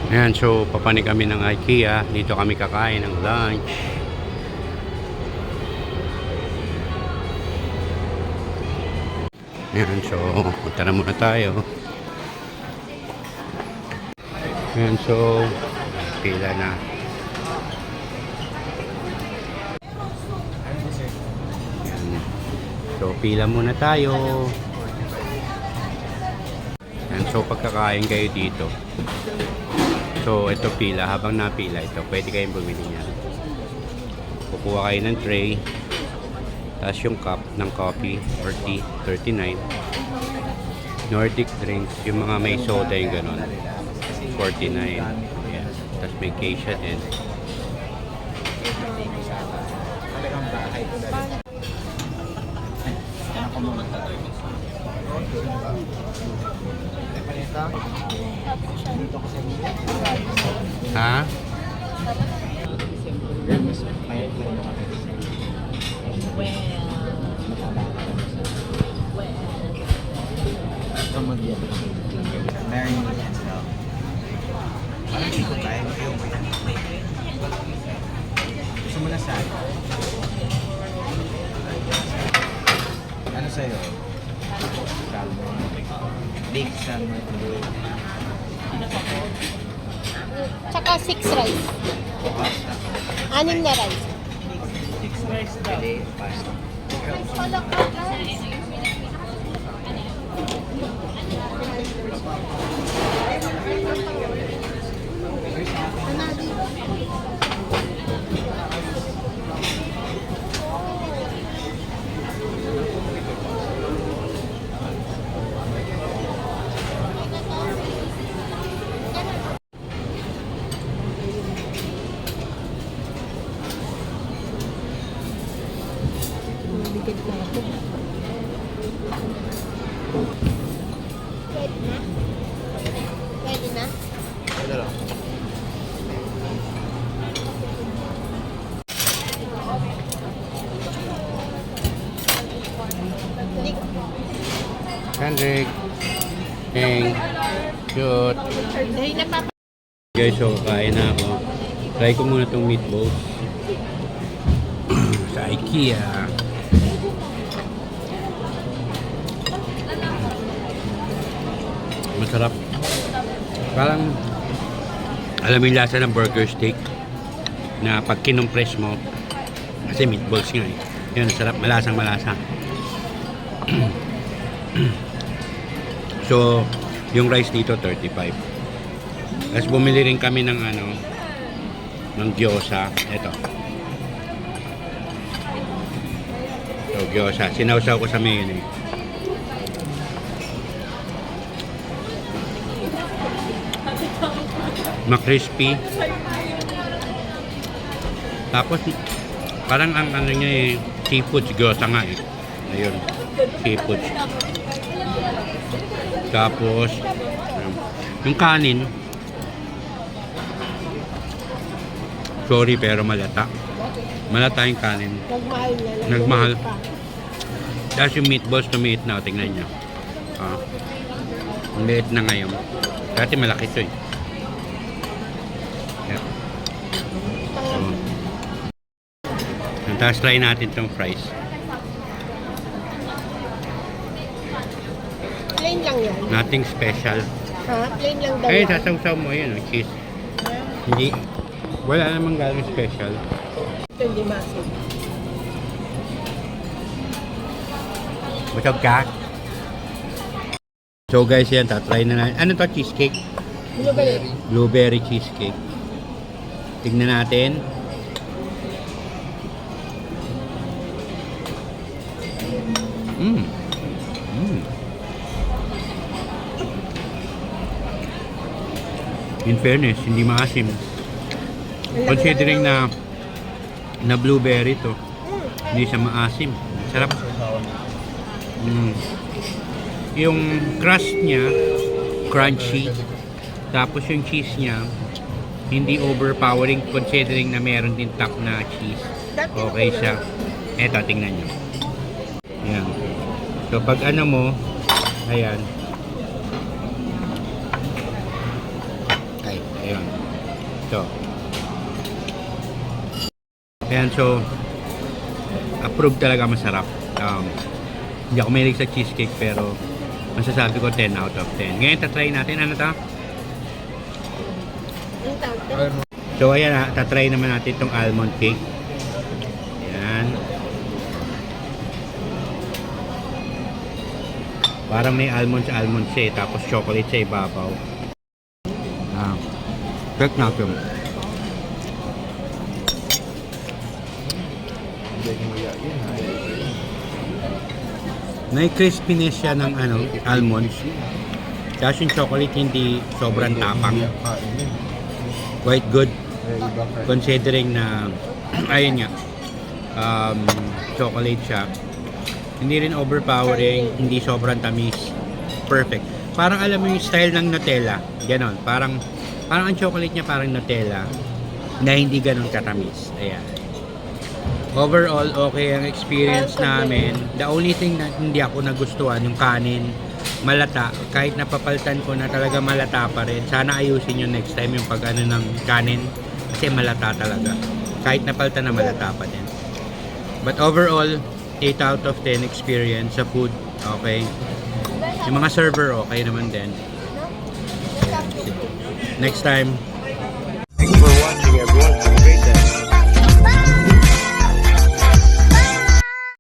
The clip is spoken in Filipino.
Ayan, so papanik kami ng IKEA. Dito kami kakain ng lunch. Ayan, so punta na muna tayo. Ayan, so pila na. Ayan. So pila muna tayo. Ayan, so pagkakain kayo dito. So ito pila, habang napila ito, pwede kayong bumili niyan. Kukuha kayo ng tray. Tapos yung cup ng coffee or tea, 39. Nordic drinks, yung mga may soda yung ganon, 49. Yeah. Tapos may geisha din. Ha? Parang hindi ko kaya kayo. Gusto mo na saan? Ano sa'yo? Salmon. Big salmon. Tsaka 6 rice. Pasta. 6 na rice. 6 rice daw. Pwede, pasta. Pwede na? Pwede na? Ito lang. Hendrik. Heng. Cute. Dahil na pa. Guys, so kain na ako. Try ko muna itong meatballs. Sa IKEA. Masarap. Parang alam mo yung lasa ng burger steak na pag kinumpres mo, kasi meatballs nga eh. Yun, sarap. Malasang malasa. So, yung rice dito 35. Tapos bumili rin kami ng ng gyoza. Ito. So, gyoza. Sinawsaw ko sa mayonnaise. Ma-crispy. Tapos parang ang niya seafood gyoza nga eh. Ayun. Seafood. Tapos yung kanin, sorry pero malata. Malata yung kanin. Nagmahal na lang. Nagmahal. Tapos yung meatballs tumiit na. Tingnan nyo. Ang liit na ngayon. Dati malaki ito eh. Yeah. So, tapos try natin itong fries. Plain lang yan. Nothing special. Ha? Plain lang daw Eh, yan. sasawsaw mo yun, cheese. Hindi. Wala namang galing special. Ito hindi masin. Busog ka? So guys, yan, tatry na natin. Ano to, cheesecake? Blueberry. Blueberry cheesecake. Tignan natin. In fairness, hindi maasim. Considering na blueberry to, hindi siya maasim. Sarap. Yung crust niya, crunchy. Tapos yung cheese niya, hindi overpowering considering na meron din top na cheese. Okay siya. Eto, tingnan nyo. Ayan. So, pag ano mo, ayan. Ay, ayun. Ito. Ayan, so approved talaga, masarap. Hindi ako mahilig sa cheesecake pero masasabi ko 10 out of 10. Ngayon, tatry natin. Ano to? Ang tawag to? So, ayan na. Tatry naman natin itong almond cake. Ayan. Parang may almond siya eh. Tapos chocolate sa ibabaw. Check natin. May crispiness siya ng almonds. Tapos yung chocolate hindi sobrang tapang. Quite good. Considering na ayun nga, chocolate siya. Hindi rin overpowering, hindi sobrang tamis. Perfect. Parang alam mo yung style ng Nutella. Ganon. Parang ang chocolate niya parang Nutella na hindi ganon katamis. Ayan. Overall, okay ang experience namin. The only thing na hindi ako nagustuhan, yung kanin, malata. Kahit napapaltan ko na talaga malata pa rin. Sana ayusin yun next time yung pag ng kanin. Kasi malata talaga. Kahit napaltan na malata pa din. But overall, 8 out of 10 experience sa food. Okay. Yung mga server, okay naman din. Next time. Thanks for watching everyone. Have a great day.